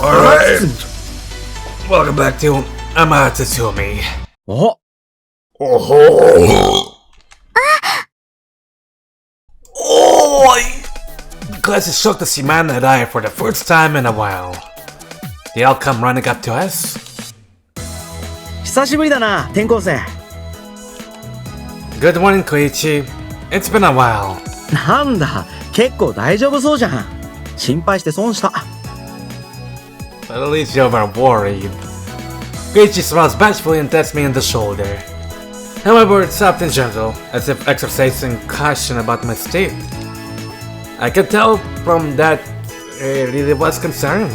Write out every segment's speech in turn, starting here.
Alright! Welcome back to Amatsutsumi. Oh! Oh! Class is shocked to see man and I for the first time in a while. They all come running up to us. 久しぶりだな、転校生。Good morning, Koichi. It's been a while. なんだ、結構大丈夫そうじゃん。心配して損した。At least you are worried. Koichi smiles bashfully and taps me on the shoulder. However, it's soft and gentle, as if exercising caution about my state. I could tell from that he really was concerned.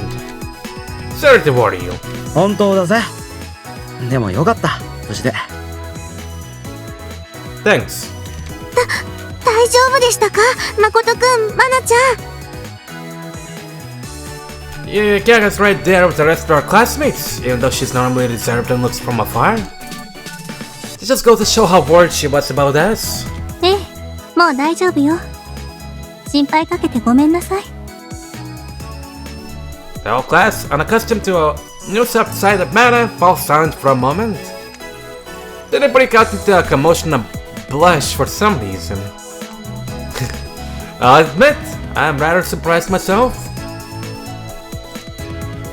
Sorry to worry you. 本当だぜ。でもよかった、無事で。Thanks. 大丈夫でしたか、誠くん、マナちゃん。Yeah, Kaga's right there with the rest of our classmates, even though she's normally reserved and looks from afar. It just goes to show how worried she was about us. ええ、もう大丈夫よ。心配かけてごめんなさい。The whole class, unaccustomed to a new soft side of mana, falls silent for a moment. Then they break out into a commotion of blush for some reason. I'll admit, I'm rather surprised myself.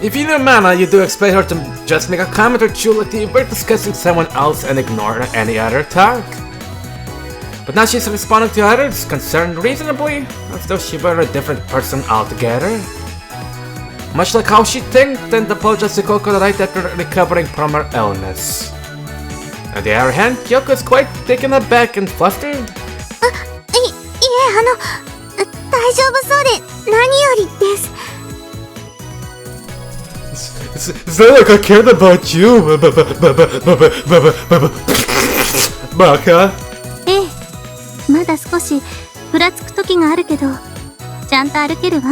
If you knew Mana, you do expect her to just make a comment or two like they were discussing someone else and ignore any other talk. But now she's responding to others, concerned reasonably, as though she were a different person altogether. Much like how she thanked and apologized to Kokoro right after recovering from her illness. On the other hand, Kyoko is quite taken aback and flustered. いえ、大丈夫そうで何よりです。It's not like I cared about you, Baka. ええ、まだ少しふらつく時があるけど、ちゃんと歩けるわ。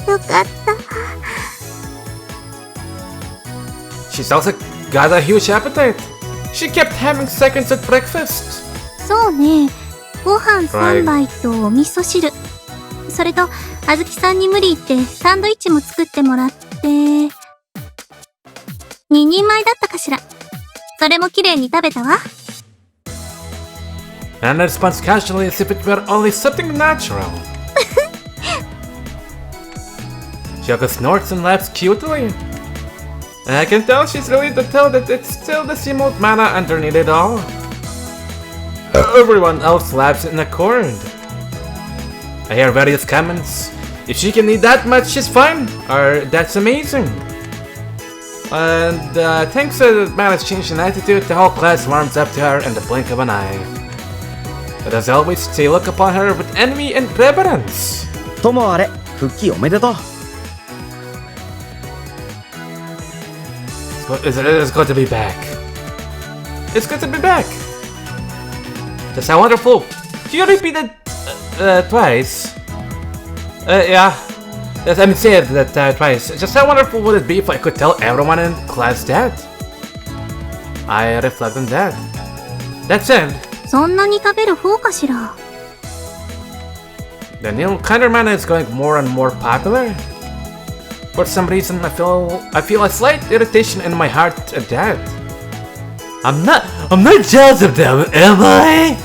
よかった。She's also got a huge appetite. She kept having seconds at breakfast. そうね、ご飯3杯とお味噌汁。それと、あずきさんに無理言ってサンドイッチも作ってもらって、2人前だったかしら。それも綺麗に食べたわ。And responds casually as if it were only something natural. Kyoko snorts and laughs cutely. And I can tell she's relieved to tell that it's still the same old mana underneath it all. Everyone else laughs in accord. I hear various comments. If she can eat that much, she's fine. Or that's amazing. And thanks to Mana's change in attitude, the whole class warms up to her in the blink of an eye. But as always, they look upon her with envy and reverence. ともあれ、復帰おめでとう。It's good to be back. It's good to be back. Just how wonderful. You repeated twice. Yeah. Yes, I mean, say that twice. Just how wonderful would it be if I could tell everyone in class that? I reflect on that. That said, そんなに食べる方かしら。the new kinder mana is going more and more popular. For some reason, I feel a slight irritation in my heart at that. I'm not jealous of them, am I?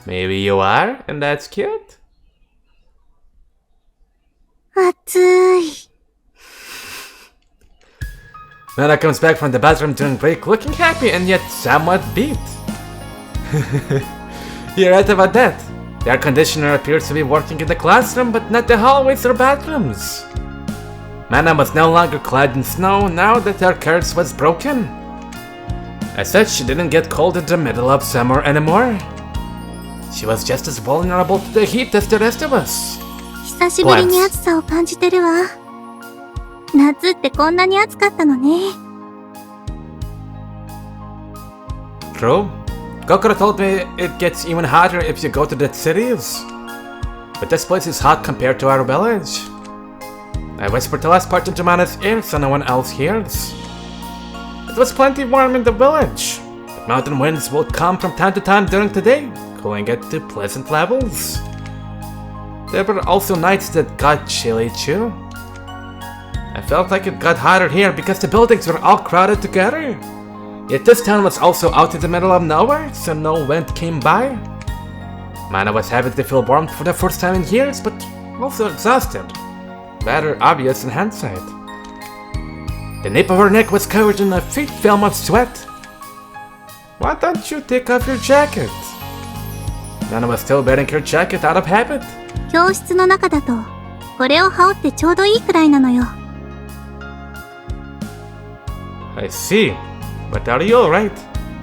Maybe you are, and that's cute. 暑い。Nana comes back from the bathroom during break looking happy and yet somewhat beat. You're right about that. The air conditioner appears to be working in the classroom, but not the hallways or bathrooms. Mana was no longer clad in snow now that her curse was broken. As such, she didn't get cold in the middle of summer anymore. She was just as vulnerable to the heat as the rest of us. 久しぶりに暑さを感じてるわ。夏ってこんなに暑かったのね。True. Kokoro told me it gets even hotter if you go to the cities. But this place is hot compared to our village. I whispered the last part into Mana's ear so no one else hears. It was plenty warm in the village. mountain winds will come from time to time during the day, cooling it to pleasant levels. There were also nights that got chilly too. I felt like it got hotter here because the buildings were all crowded together. Yet this town was also out in the middle of nowhere, so no wind came by. Mana was happy to feel warm for the first time in years, but also exhausted. Rather obvious in hindsight. The nape of her neck was covered in a thick film of sweat. Why don't you take off your jacket? Nana was still wearing her jacket out of habit. 教室の中だと、これを羽織ってちょうどいいくらいなのよ。I see. But are you alright?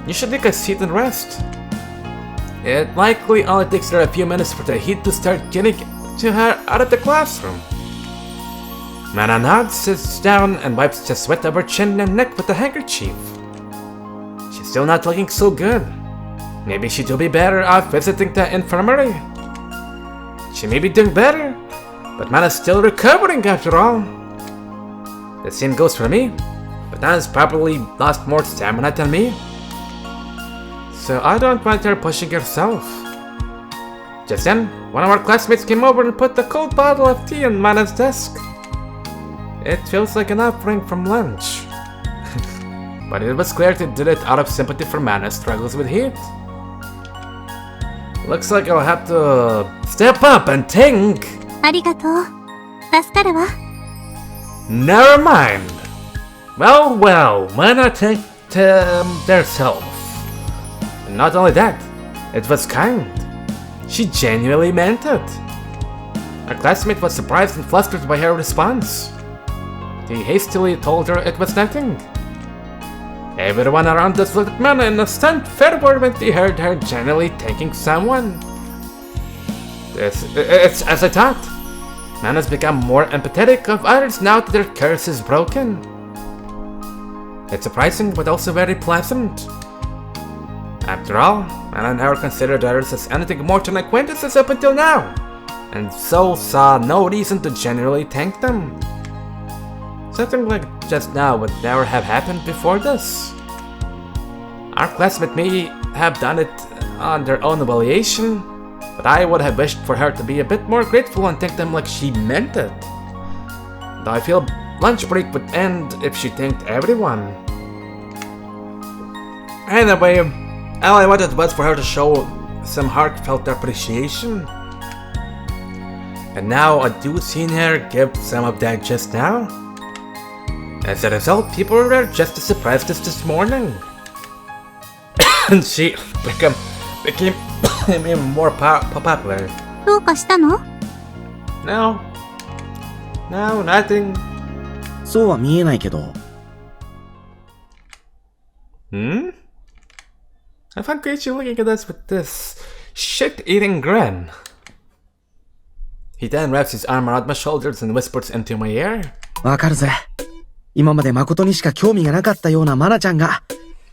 You should take a seat and rest. It likely only takes her a few minutes for the heat to start getting to her out of the classroom. Mana nods, sits down, and wipes the sweat of her chin and neck with a handkerchief. She's still not looking so good. Maybe she'd be better off visiting the infirmary. She may be doing better, but Mana's still recovering after all. The same goes for me, but Nana's probably lost more stamina than me. So I don't want her pushing herself. Just then, one of our classmates came over and put a cold bottle of tea on Mana's desk. It feels like an offering from lunch. But it was clear they did it out of sympathy for Mana's struggles with heat. Looks like I'll have to step up and think. ありがとう。助かるわ。Never mind. Well, why not take themselves? And not only that, it was kind. She genuinely meant it. Our classmate was surprised and flustered by her response. He hastily told her it was nothing. Everyone around us looked at Mana in a stunned fervor when they heard her genuinely thanking someone. It's as I thought. Mana's become more empathetic of others now that their curse is broken. It's surprising but also very pleasant. After all, Mana never considered others as anything more than acquaintances up until now, and so saw no reason to genuinely thank them. Something like just now would never have happened before this. Our classmate may have done it on their own evaluation, but I would have wished for her to be a bit more grateful and thank them like she meant it. Though I feel lunch break would end if she thanked everyone. Anyway, all I wanted was for her to show some heartfelt appreciation. And now I do see her give some of that just now. As a result, people were just as surprised as this morning. And she became even more popular. どうかしたの？ No, nothing. そうは見えないけど。Hmm? I found Koichi looking at us with this shit-eating grin. He then wraps his arm around my shoulders and whispers into my ear. わかるぜ。今まで誠にしか興味がなかったようなマナちゃんが、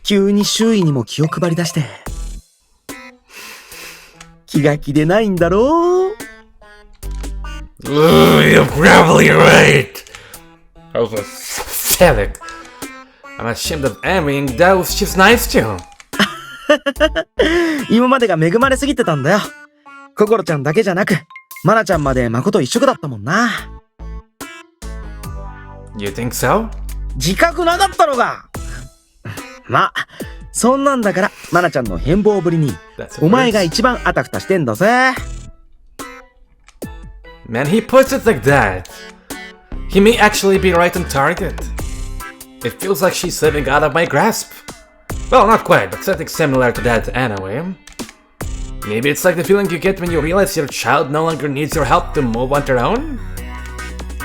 急に周囲にも気を配り出して。気が気でないんだろう。You're probably right. I was pathetic. I'm ashamed of envying those she's nice to. 今までが恵まれすぎてたんだよ。ココロちゃんだけじゃなく、マナちゃんまで誠一緒だったもんな。You think so? 自覚なかったのか。まあ、そんなんだから、マナちゃんの変貌ぶりに、お前が一番あたふたしてんだぜ。Man, he puts it like that. He may actually be right on target. It feels like she's slipping out of my grasp. Well, not quite, but something similar to that anyway. Maybe it's like the feeling you get when you realize your child no longer needs your help to move on their own?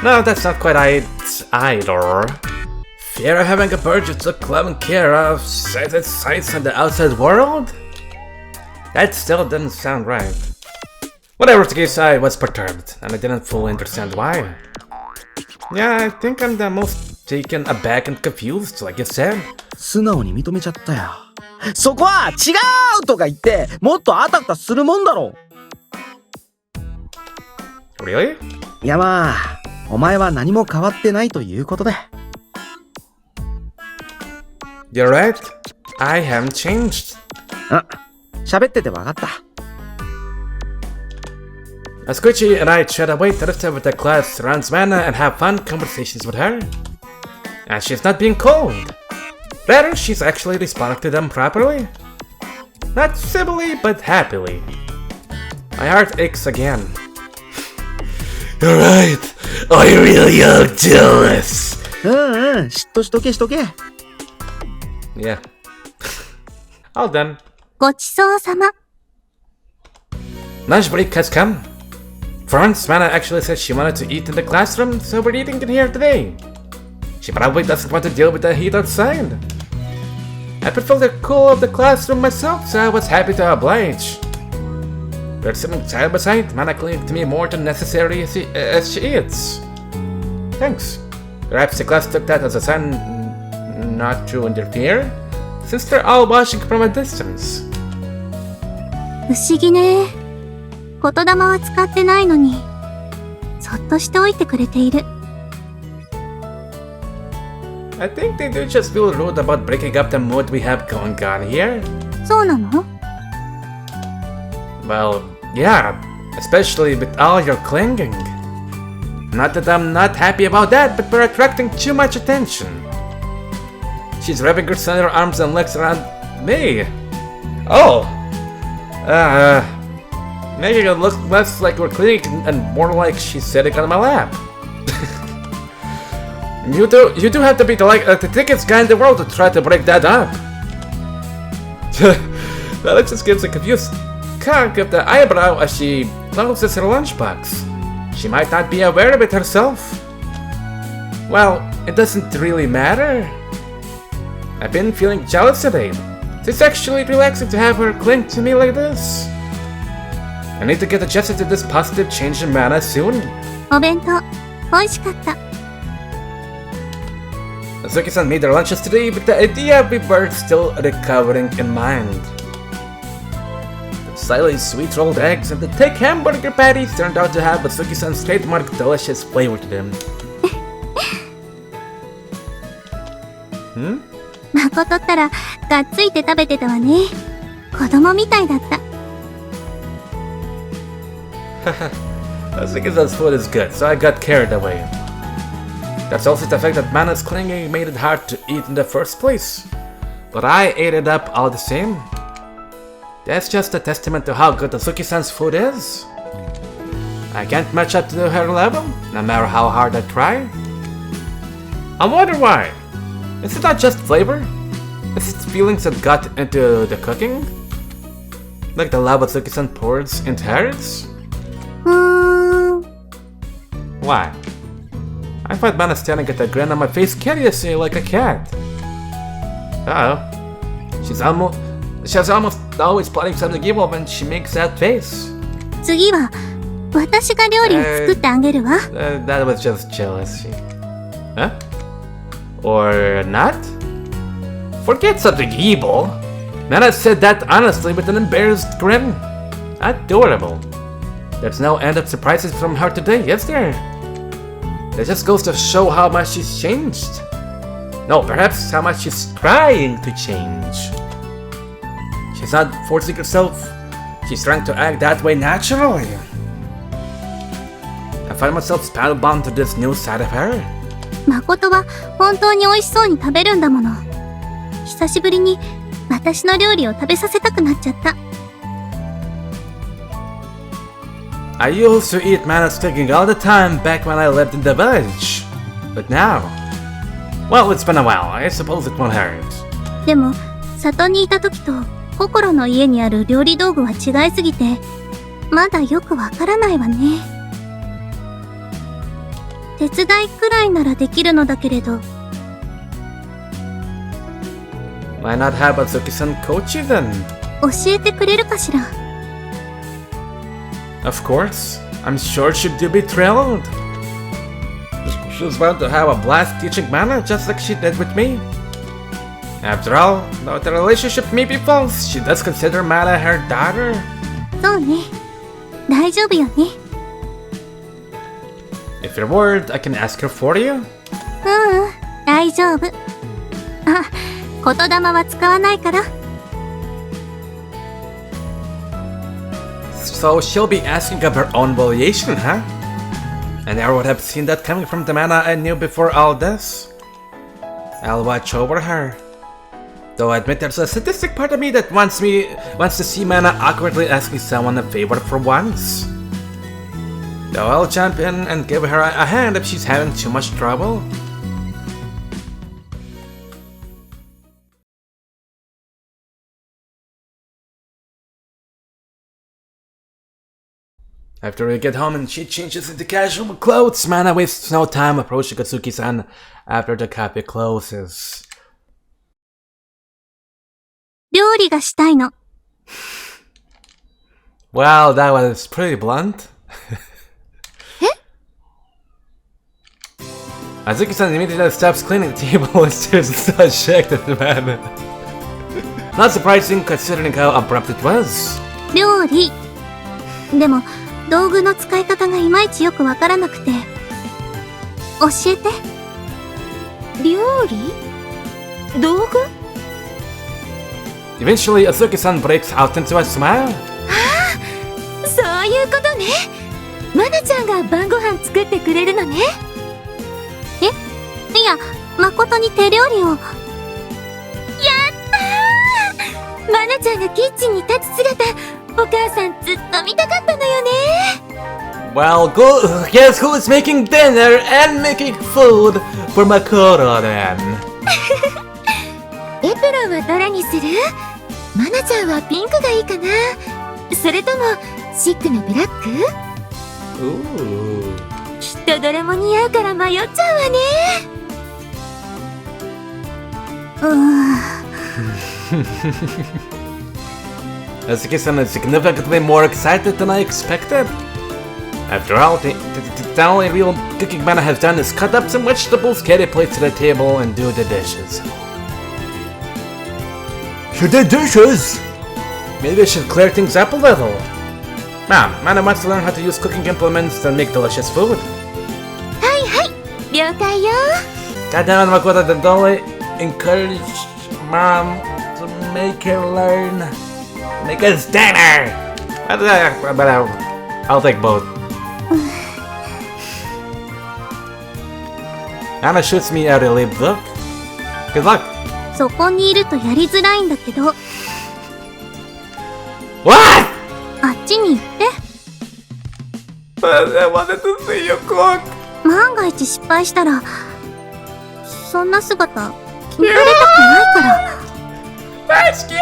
No, that's not quite it either. Fear of having a bird you took loving care of set its sights on the outside world? That still doesn't sound right. Whatever the case, I was perturbed, and I didn't fully understand why. Yeah, I think I'm the most taken aback and confused, like you said. 素直に認めちゃったよ。そこは違うとか言って、もっとあたふたするもんだろ。Really? いやまあ、お前は何も変わってないということで。You're right. I haven't changed. あ、喋っててわかった。As Koichi and I chat away to the rest of the class surrounds Mana and have fun conversations with her. And she's not being cold. Rather, she's actually responding to them properly. Not civilly, but happily. My heart aches again. Alright, I really am jealous. 嫉妬しとけしとけ。Yeah. All done. ごちそうさま。 Lunch break has come. For once, Mana actually said she wanted to eat in the classroom, so we're eating in here today. She probably doesn't want to deal with the heat outside. I prefer the cool of the classroom myself, so I was happy to oblige. We're sitting side by side, Mana clinging to me more than necessary as she eats. Thanks. Perhaps the class took that as a sign not to interfere, since they're all watching from a distance. 不思議ね。言霊は使ってないのに、そっとしておいてくれている。I think they do just feel rude about breaking up the mood we have going on here. そうなの？ Well, yeah, especially with all your clinging. Not that I'm not happy about that, but we're attracting too much attention. She's wrapping her slender arms and legs around me. Oh! Making it look less like we're clinging and more like she's sitting on my lap. You do have to be the thickest guy in the world to try to break that up. Alex just gives a confused cock of the eyebrow as she closes her lunchbox. She might not be aware of it herself. Well, it doesn't really matter. I've been feeling jealous today. It's actually relaxing to have her cling to me like this. I need to get adjusted to this positive change in Mana soon. お弁当、美味しかった。Azuki-san made their lunches today with the idea we were still recovering in mind. The slightly sweet rolled eggs and the thick hamburger patties turned out to have Azuki-san's trademark delicious flavor to them. 誠ったらがっついて食べてたわね。子供みたいだった。Azuki-san's food is good, so I got carried away. That's also the fact that Mana's clinging made it hard to eat in the first place. But I ate it up all the same. That's just a testament to how good Azuki-san's food is. I can't match up to her level, no matter how hard I try. I wonder why. Is it not just flavor? Is it feelings that got into the cooking? Like the love Azuki-san pours into hers? Why? I find Mana staring at the grin on my face curiously like a cat. Uh-oh. She's almost always plotting something evil when she makes that face. 次は私が料理を作ってあげるわ。That was just jealousy. Huh? Or not? Forget something evil. Mana said that honestly with an embarrassed grin. Adorable. There's no end of surprises from her today, is there? That just goes to show how much she's changed. No, perhaps how much she's trying to change. She's not forcing herself. She's trying to act that way naturally. I find myself spellbound to this new side of her. 誠は本当に美味しそうに食べるんだもの。久しぶりに私の料理を食べさせたくなっちゃった。I used to eat Mana's cooking all the time back when I lived in the village. But now... Well, it's been a while. I suppose it won't hurt. でも、里にいた時と心の家にある料理道具は違いすぎて、まだよくわからないわね。手伝いくらいならできるのだけれど。Why not have Azuki-san coach you then? 教えてくれるかしら。Of course. I'm sure she'd be thrilled. She's bound to have a blast teaching Mana just like she did with me. After all, though the relationship may be false, she does consider Mana her daughter. そうね。大丈夫よね。If you're worried, I can ask her for you. 大丈夫。あ、言霊は使わないから。So she'll be asking of her own variation, huh? I never would have seen that coming from the mana I knew before all this. I'll watch over her. Though I admit there's a sadistic part of me that wants to see mana awkwardly asking someone a favor for once. Though I'll jump in and give her a hand if she's having too much trouble. After we get home and she changes into casual clothes, Mana wastes no time approaching Katsuki-san after the cafe closes. 料理がしたいの。Well, that was pretty blunt. え Azuki-san immediately stops cleaning the table and stares so shocked at the man. Not surprising considering how abrupt it was. 料理。でも、道具の使い方がいまいちよくわからなくて。教えて。料理？道具？ Eventually, Azuki-san breaks out into a smile. ああ、そういうことね。マナちゃんが晩ご飯作ってくれるのね。え？いや、誠に手料理を。やったー！マナちゃんがキッチンに立つ姿、お母さんずっと見たかったのよね。Well, guess who is making dinner and making food for Makoto then? エプロンはどれにする？マナちゃんはピンクがいいかな？それともシックなブラック？きっとどれも似合うから迷っちゃうわね。Azuki-san is significantly more excited than I expected. After all, the only real cooking Mana has done is cut up some vegetables, carry plates to the table, and do the dishes. The dishes? Maybe I should clear things up a little. Ma'am, Mana wants to learn how to use cooking implements and make delicious food. はいはい、了解よ。Goddamn it, Makoto, don't only encourage Mom to make her learn. Make us dinner! But I'll take both. Anna shoots me a relieved look. Good luck. そこにいるとやりづらいんだけど。What? あっちに行って。But I wanted to see you cook. 万が一失敗したら、そんな姿、見られたくないから。That's cute!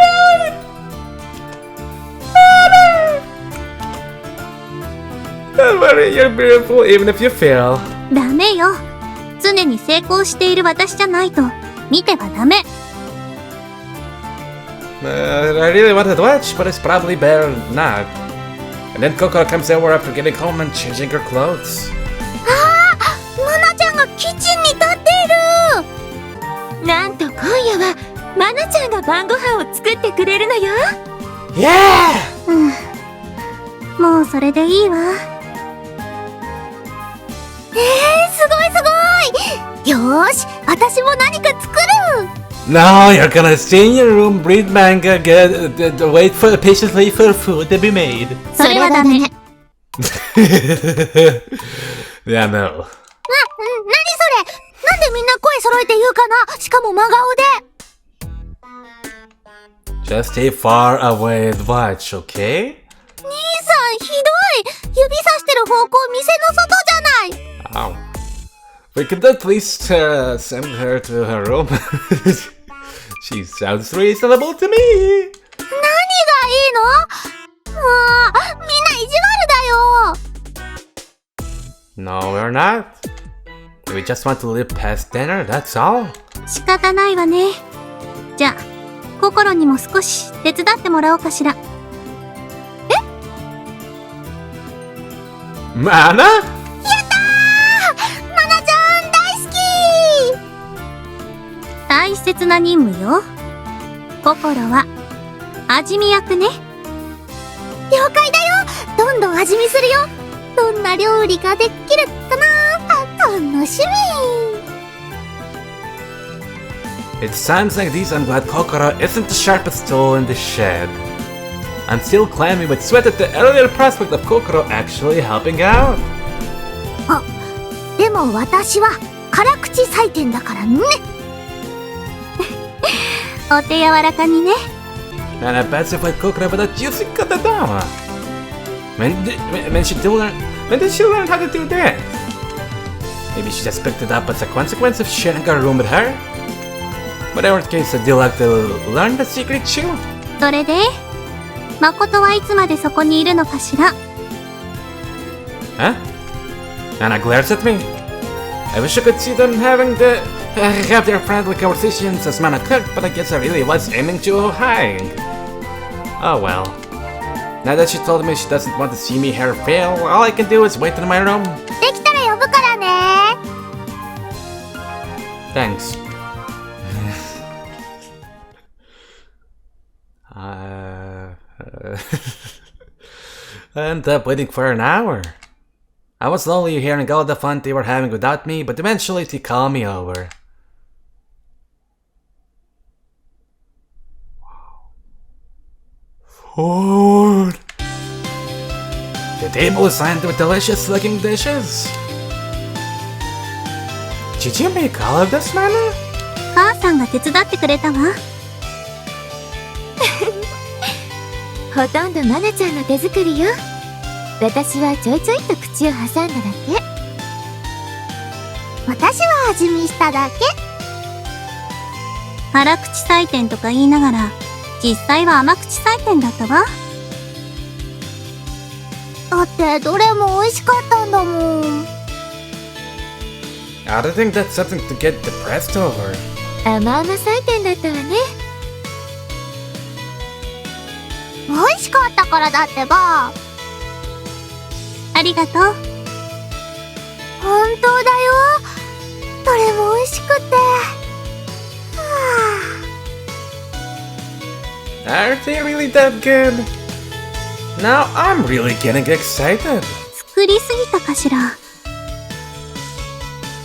Don't worry, you're beautiful even if you fail. ダメよ。常に成功している私じゃないと見てはダメ。I really wanted to watch, but it's probably better not. And then Kokoro comes over after getting home and changing her clothes. ああ、マナちゃんがキッチンに立っている。なんと今夜はマナちゃんが晩ご飯を作ってくれるのよ。Yeah! もうそれでいいわ。すごいすごい。よーし、私も何か作る。No, you're gonna stay in your room, read manga, wait patiently for food to be made. それはダメ。Yeah, no. 何それ？なんでみんな声揃えて言うかな？しかも真顔で。Just stay far away and watch, okay? 兄さんひどい。指さしてる方向店の外じゃない。Oh. We could at least send her to her room. She sounds reasonable to me. 何がいいの？もう、みんな意地悪だよ。No, we're not. We just want to live past dinner, that's all. 仕方ないわね。じゃあ、心にも少し手伝ってもらおうかしら。Mana? やったー！マナちゃん大好き！大切な任務よ。心は味見役ね。了解だよ。どんどん味見するよ。どんな料理ができるかな？楽しみ。It sounds like these I'm glad Kokoro isn't the sharpest tool in the shed. I'm still clammy with sweat at the earlier prospect of Kokoro actually helping out. あ、でも私は辛口採点だからね。お手柔らかにね。And I bet if I Kokoro with a juicy kotodama. When did she learn how to do that? Maybe she just picked it up as a consequence of sharing a room with her? Whatever the case, I do like to learn the secret too. それで誠はいつまでそこにいるのかしら。 Huh? Anna glares at me. I wish I could see them have their friendly conversations as Mana cooked, but I guess I really was aiming too high. Oh well. Now that she told me she doesn't want to see me hair fail, all I can do is wait in my room. できたら呼ぶからね。 Thanks. I ended up waiting for an hour. I was slowly hearing all the fun they were having without me, but eventually they called me over. Food! The table is lined with delicious looking dishes. Did you make all of this, Mana? 母さんが手伝ってくれたわ。ほとんどマナちゃんの手作りよ。私はちょいちょいと口を挟んだだけ。私は味見しただけ。辛口採点とか言いながら実際は甘口採点だったわ。だってどれも美味しかったんだもん。I don't think that's something to get depressed over. 甘々採点だったわね。美味しかったからだってば。ありがとう。本当だよ。どれも美味しくて。Are they really that good? Now I'm really getting excited. 作りすぎたかしら。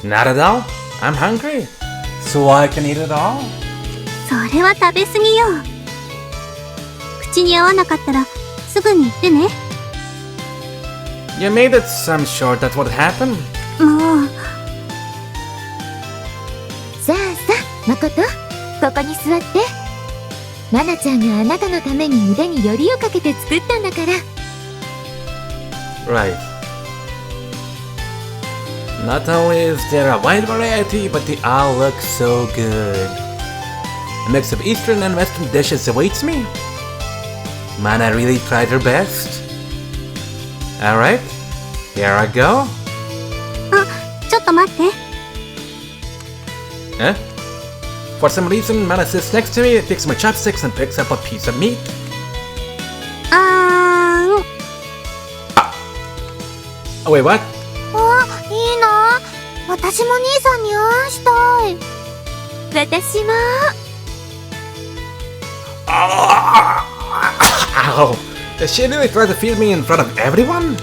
Not at all. I'm hungry. So I can eat it all. それは食べすぎよ。口に合わなかったらすぐに言ってね。You made it some sure that would happen. もう。さあさあ、誠、ここに座って。マナちゃんがあなたのために腕によりをかけて作ったんだから。Right. Not only is there a wide variety, but they all look so good. A mix of Eastern and Western dishes awaits me. Mana really tried her best. Alright, here I go. あ、ちょっと待って。Huh? For some reason, Mana sits next to me, takes my chopsticks, and picks up a piece of meat. Oh, wait, what? あ、いいな。私も兄さんにあんしたい。私も。Ow! Does she really try to feed me in front of everyone?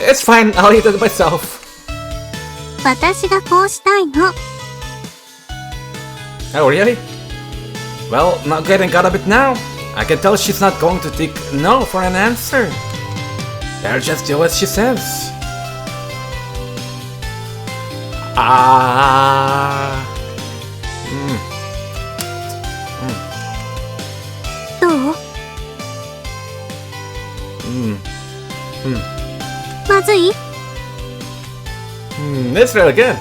It's fine, I'll eat it myself. 私がこうしたいの。Oh, really? Well, not getting got of it now. I can tell she's not going to take no for an answer. Better just do as she says. Mm. どう？まずい？ It's really good.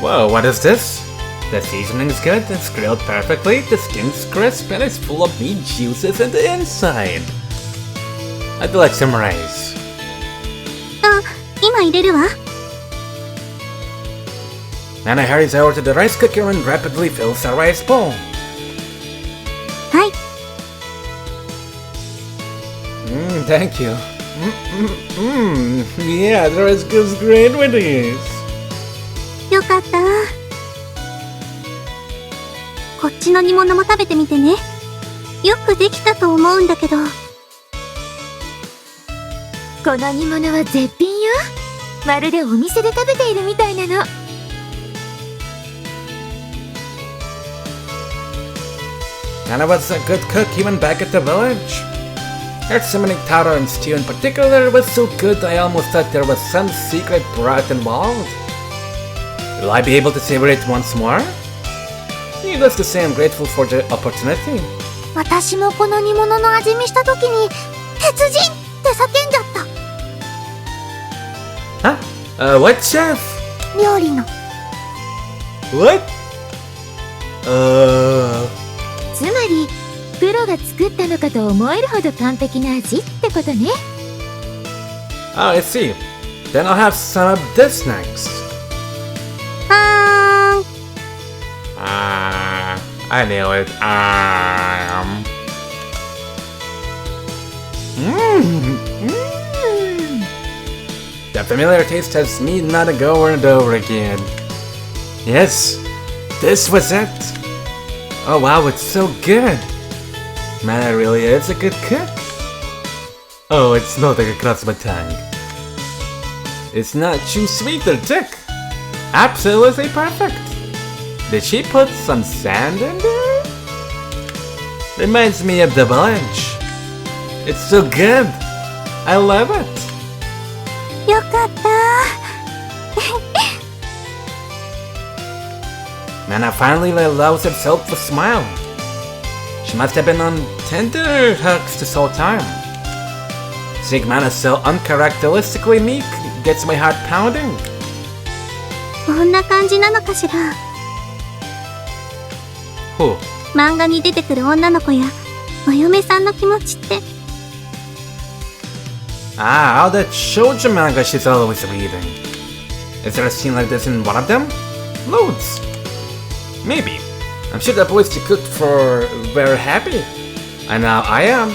Whoa, what is this? The seasoning's good, it's grilled perfectly, the skin's crisp, and it's full of meat juices in the inside. I'd like some rice. あ、今入れるわ。Nana hurries over to the rice cooker and rapidly fills a rice bowl. はい。Thank you. Yeah, the rice goes great with this. よかった。こっちの煮物も食べてみてね。よくできたと思うんだけど。この煮物は絶品よ。まるでお店で食べているみたいなの。Nana was a good cook even back at the village. Her summoning taro and stew in particular was so good I almost thought there was some secret broth involved. Will I be able to savor it once more? Needless to say, I'm grateful for the opportunity. 私もこの煮物の味見した時に鉄人って叫んじゃった。 Huh? What, chef? 料理の。 What? つまりプロが作ったのかと思えるほど完璧な味ってことね。 Oh, I see. Then I'll have some of this next. I knew it. The familiar taste has me not a go and over again. Yes, this was it. Oh wow, it's so good. Man, it really is a good cook. Oh, it's not like across my tongue. It's not too sweet or thick. Absolutely perfect. Did she put some sand in there? Reminds me of the village. It's so good. I love it. よかった。Nana finally allows herself a smile. She must have been on tender hooks this whole time. Seeing Mana so uncharacteristically meek gets my heart pounding. こんな感じなのかしら。 Who? 漫画に出てくる女の子やお嫁さんの気持ちって。 Ah, all that shoujo manga she's always reading. Is there a scene like this in one of them? Loads. Maybe. I'm sure the boys she cooked for were happy. And now I am.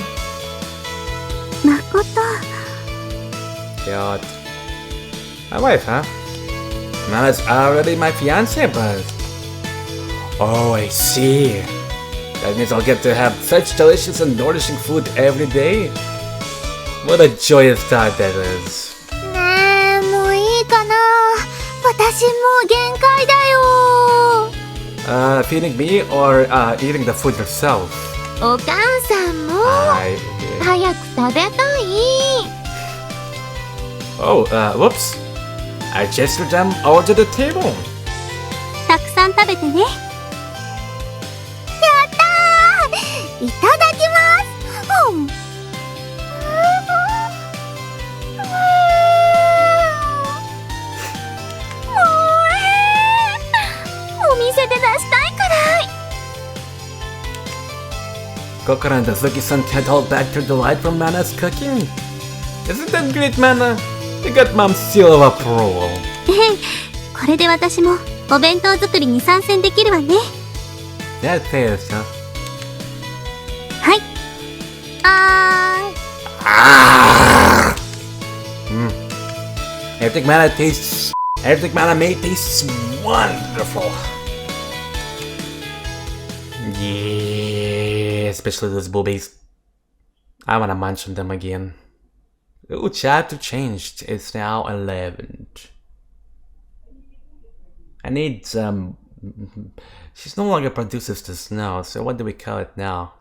誠。 Cute. My wife, huh? Nana's already my fiance, but... Oh, I see. That means I'll get to have such delicious and nourishing food every day. What a joyous thought that is. ねえ、もういいかな。私もう限界だよ。Feeding me or eating the food yourself? お母さんも早く食べたい。 Oh, whoops. I gestured them over to the table. たくさん食べてね。やったー。いただきます。お店で出したいくらい。 Kokoro and Suzuki-san can't hold back their delight from Mana's cooking. Isn't that great, Mana? You got Mom's seal of approval. これで私もお弁当作りに参戦できるわね。 That tastes, huh? はい。Everything Mana made tastes wonderful. Yeah, especially those boobies. I wanna munch on them again. Ooh, chapter changed. It's now 11. I need some... She's no longer produces this now, so what do we call it now?